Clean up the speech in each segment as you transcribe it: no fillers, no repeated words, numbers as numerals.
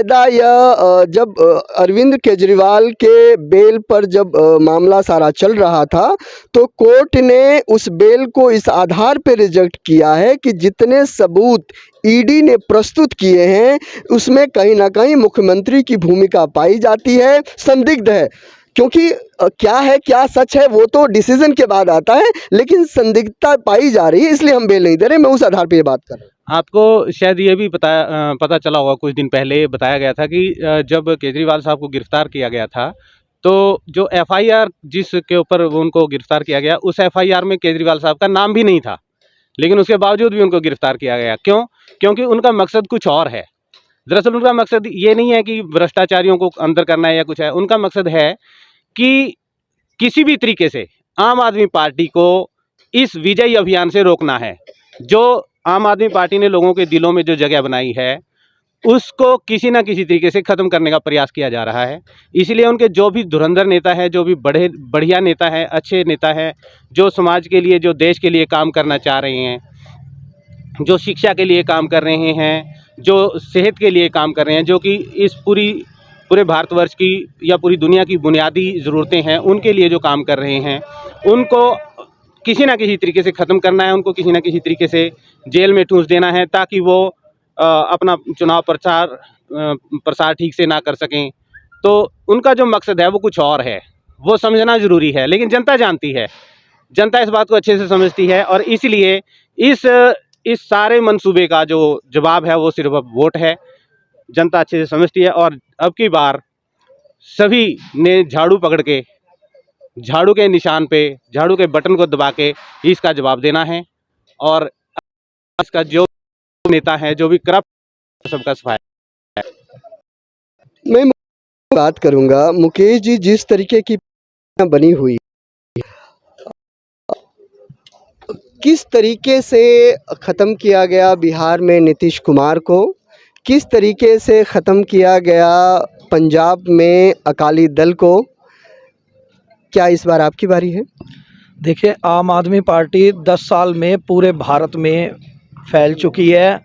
फायदा जब अरविंद केजरीवाल के बेल पर जब मामला सारा चल रहा था, तो कोर्ट ने उस बेल को इस आधार पे रिजेक्ट किया है कि जितने सबूत ईडी ने प्रस्तुत किए हैं, उसमें कहीं ना कहीं मुख्यमंत्री की भूमिका पाई जाती है, संदिग्ध है। क्योंकि क्या है क्या सच है वो तो डिसीजन के बाद आता है, लेकिन संदिग्धता पाई जा रही है, इसलिए हम बेल नहीं दे रहे। मैं उस आधार पे ये बात कर रहा हूँ। आपको शायद ये भी पता चला होगा, कुछ दिन पहले बताया गया था कि जब केजरीवाल साहब को गिरफ्तार किया गया था, तो जो एफआईआर जिसके ऊपर उनको गिरफ्तार किया गया, उस एफआईआर में केजरीवाल साहब का नाम भी नहीं था, लेकिन उसके बावजूद भी उनको गिरफ्तार किया गया। क्यों? क्योंकि उनका मकसद कुछ और है। दरअसल उनका मकसद ये नहीं है कि भ्रष्टाचारियों को अंदर करना है या कुछ है। उनका मकसद है कि किसी भी तरीके से आम आदमी पार्टी को इस विजयी अभियान से रोकना है। जो आम आदमी पार्टी ने लोगों के दिलों में जो जगह बनाई है, उसको किसी ना किसी तरीके से ख़त्म करने का प्रयास किया जा रहा है। इसलिए उनके जो भी धुरंधर नेता है, जो भी बढ़िया नेता है, अच्छे नेता है, जो समाज के लिए, जो देश के लिए काम करना चाह रहे हैं, जो शिक्षा के लिए काम कर रहे हैं, जो सेहत के लिए काम कर रहे हैं, जो कि इस पूरे भारतवर्ष की या पूरी दुनिया की बुनियादी ज़रूरतें हैं, उनके लिए जो काम कर रहे हैं, उनको किसी ना किसी तरीके से ख़त्म करना है। उनको किसी ना किसी तरीके से जेल में ठूंस देना है, ताकि वो अपना चुनाव प्रसार ठीक से ना कर सकें। तो उनका जो मकसद है वो कुछ और है, वो समझना ज़रूरी है। लेकिन जनता जानती है, जनता इस बात को अच्छे से समझती है, और इसलिए इस सारे मंसूबे का जो जवाब है वो सिर्फ अब वोट है। जनता अच्छे से समझती है, और अब की बार सभी ने झाड़ू पकड़ के, झाड़ू के निशान पे, झाड़ू के बटन को दबा के इसका जवाब देना है। और इसका जो नेता है, जो भी करप्ट, सबका सफाया। मैं बात करूंगा मुकेश जी, जिस तरीके की बनी हुई, किस तरीके से ख़त्म किया गया बिहार में नीतीश कुमार को, किस तरीके से ख़त्म किया गया पंजाब में अकाली दल को, क्या इस बार आपकी बारी है? देखिए, आम आदमी पार्टी 10 साल में पूरे भारत में फैल चुकी है।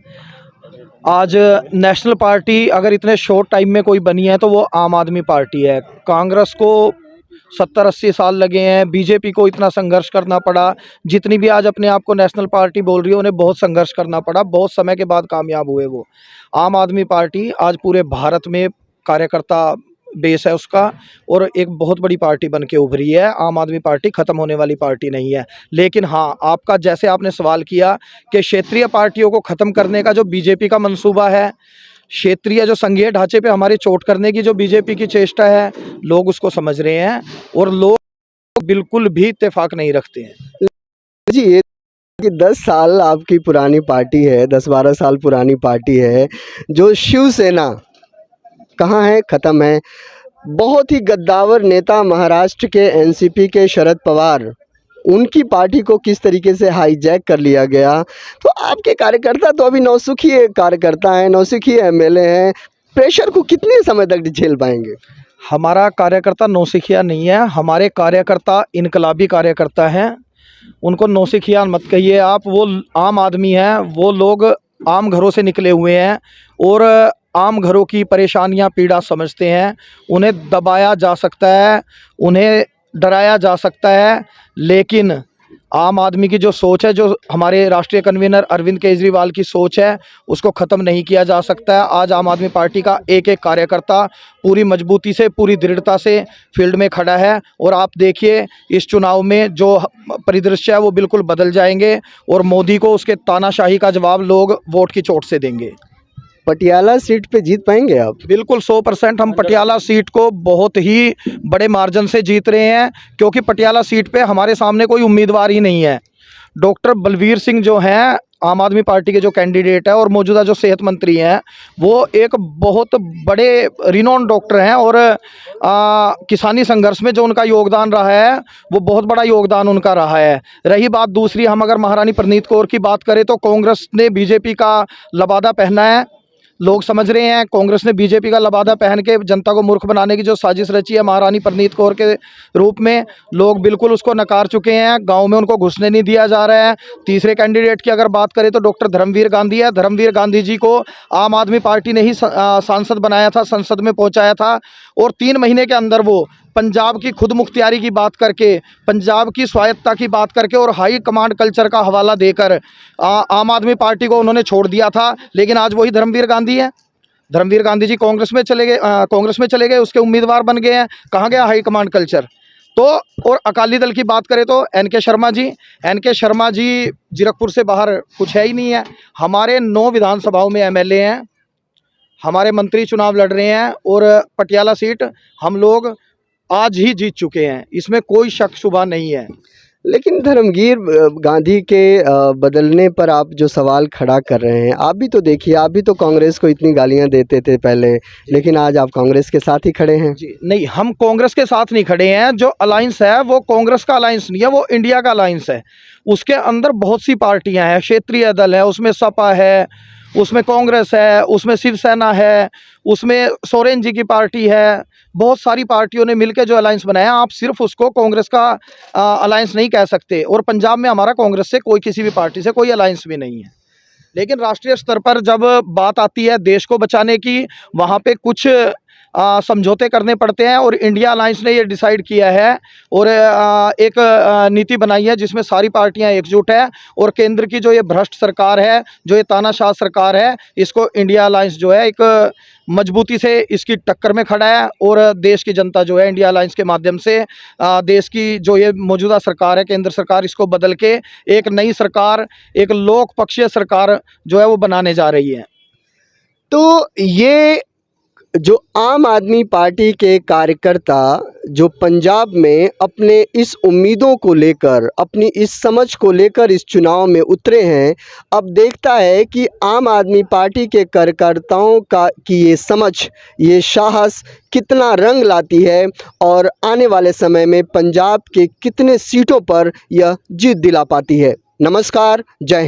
आज नेशनल पार्टी अगर इतने शॉर्ट टाइम में कोई बनी है तो वो आम आदमी पार्टी है। कांग्रेस को 70-80 साल लगे हैं, बीजेपी को इतना संघर्ष करना पड़ा। जितनी भी आज अपने आप को नेशनल पार्टी बोल रही है, उन्हें बहुत संघर्ष करना पड़ा, बहुत समय के बाद कामयाब हुए वो। आम आदमी पार्टी आज पूरे भारत में कार्यकर्ता बेस है उसका, और एक बहुत बड़ी पार्टी बन के उभरी है। आम आदमी पार्टी ख़त्म होने वाली पार्टी नहीं है। लेकिन हाँ, आपका जैसे आपने सवाल किया कि क्षेत्रीय पार्टियों को ख़त्म करने का जो बीजेपी का मंसूबा है, क्षेत्रीय जो संघीय ढांचे पे हमारी चोट करने की जो बीजेपी की चेष्टा है, लोग उसको समझ रहे हैं, और लोग बिल्कुल भी इत्तेफाक नहीं रखते हैं। जी, ये कि 10 साल आपकी पुरानी पार्टी है, 10-12 साल पुरानी पार्टी है, जो शिवसेना कहाँ है? ख़त्म है। बहुत ही गद्दावर नेता महाराष्ट्र के एनसीपी के शरद पवार, उनकी पार्टी को किस तरीके से हाईजैक कर लिया गया। तो आपके कार्यकर्ता तो अभी नौसिखिए कार्यकर्ता हैं, नौसिखिए एमएलए हैं, प्रेशर को कितने समय तक झेल पाएंगे? हमारा कार्यकर्ता नौसिखिया नहीं है, हमारे कार्यकर्ता इनकलाबी कार्यकर्ता हैं। उनको नौसिखिया मत कहिए आप, वो आम आदमी हैं, वो लोग आम घरों से निकले हुए हैं और आम घरों की परेशानियां, पीड़ा समझते हैं। उन्हें दबाया जा सकता है, उन्हें डराया जा सकता है, लेकिन आम आदमी की जो सोच है, जो हमारे राष्ट्रीय कन्वीनर अरविंद केजरीवाल की सोच है, उसको ख़त्म नहीं किया जा सकता है। आज आम आदमी पार्टी का एक एक कार्यकर्ता पूरी मजबूती से, पूरी दृढ़ता से फील्ड में खड़ा है, और आप देखिए इस चुनाव में जो परिदृश्य है वो बिल्कुल बदल जाएंगे, और मोदी को उसके तानाशाही का जवाब लोग वोट की चोट से देंगे। पटियाला सीट पे जीत पाएंगे आप? बिल्कुल 100% हम पटियाला सीट को बहुत ही बड़े मार्जिन से जीत रहे हैं, क्योंकि पटियाला सीट पे हमारे सामने कोई उम्मीदवार ही नहीं है। डॉक्टर बलवीर सिंह जो हैं आम आदमी पार्टी के जो कैंडिडेट है, और मौजूदा जो सेहत मंत्री हैं, वो एक बहुत बड़े रिनोन डॉक्टर हैं, और किसानी संघर्ष में जो उनका योगदान रहा है वो बहुत बड़ा योगदान उनका रहा है। रही बात दूसरी, हम अगर महारानी प्रनीत कौर की बात करें तो कांग्रेस ने बीजेपी का लबादा पहना है, लोग समझ रहे हैं कांग्रेस ने बीजेपी का लबादा पहन के जनता को मूर्ख बनाने की जो साजिश रची है महारानी प्रनीत कौर के रूप में, लोग बिल्कुल उसको नकार चुके हैं। गांव में उनको घुसने नहीं दिया जा रहा है। तीसरे कैंडिडेट की अगर बात करें तो डॉक्टर धर्मवीर गांधी है। धर्मवीर गांधी जी को आम आदमी पार्टी ने ही सांसद बनाया था, संसद में पहुंचाया था, और 3 महीने के अंदर वो पंजाब की खुद मुख्तियारी की बात करके, पंजाब की स्वायत्तता की बात करके और हाई कमांड कल्चर का हवाला देकर आम आदमी पार्टी को उन्होंने छोड़ दिया था। लेकिन आज वही धर्मवीर गांधी है। धर्मवीर गांधी जी कांग्रेस में चले गए, उसके उम्मीदवार बन गए हैं। कहाँ गया हाई कमांड कल्चर? तो और अकाली दल की बात करें तो एन के शर्मा जी जीरकपुर से बाहर कुछ है ही नहीं है। हमारे 9 विधानसभाओं में एमएलए हैं, हमारे मंत्री चुनाव लड़ रहे हैं, और पटियाला सीट हम लोग आज ही जीत चुके हैं, इसमें कोई शक शुबा नहीं है। लेकिन धर्मवीर गांधी के बदलने पर आप जो सवाल खड़ा कर रहे हैं, आप भी तो देखिए, आप भी तो कांग्रेस को इतनी गालियां देते थे पहले, लेकिन आज आप कांग्रेस के साथ ही खड़े हैं। जी नहीं, हम कांग्रेस के साथ नहीं खड़े हैं। जो अलायंस है वो कांग्रेस का अलायंस नहीं है, वो इंडिया का अलायंस है। उसके अंदर बहुत सी पार्टियां हैं, क्षेत्रीय दल है, उसमें सपा है, उसमें कांग्रेस है, उसमें शिवसेना है, उसमें सोरेन जी की पार्टी है। बहुत सारी पार्टियों ने मिलकर जो अलायंस बनाया, आप सिर्फ उसको कांग्रेस का अलायंस नहीं कह सकते। और पंजाब में हमारा कांग्रेस से कोई, किसी भी पार्टी से कोई अलायंस भी नहीं है। लेकिन राष्ट्रीय स्तर पर जब बात आती है देश को बचाने की, वहाँ पे कुछ समझौते करने पड़ते हैं। और इंडिया अलायंस ने ये डिसाइड किया है और एक नीति बनाई है जिसमें सारी पार्टियां एकजुट है। और केंद्र की जो ये भ्रष्ट सरकार है, जो ये तानाशाह सरकार है, इसको इंडिया अलायंस जो है एक मजबूती से इसकी टक्कर में खड़ा है। और देश की जनता जो है इंडिया अलायंस के माध्यम से देश की जो ये मौजूदा सरकार है, केंद्र सरकार, इसको बदल के एक नई सरकार, एक लोक पक्षीय सरकार जो है वो बनाने जा रही है। तो ये जो आम आदमी पार्टी के कार्यकर्ता जो पंजाब में अपने इस उम्मीदों को लेकर, अपनी इस समझ को लेकर इस चुनाव में उतरे हैं, अब देखता है कि आम आदमी पार्टी के कार्यकर्ताओं की ये समझ, ये साहस कितना रंग लाती है और आने वाले समय में पंजाब के कितने सीटों पर यह जीत दिला पाती है। नमस्कार, जय हिंद।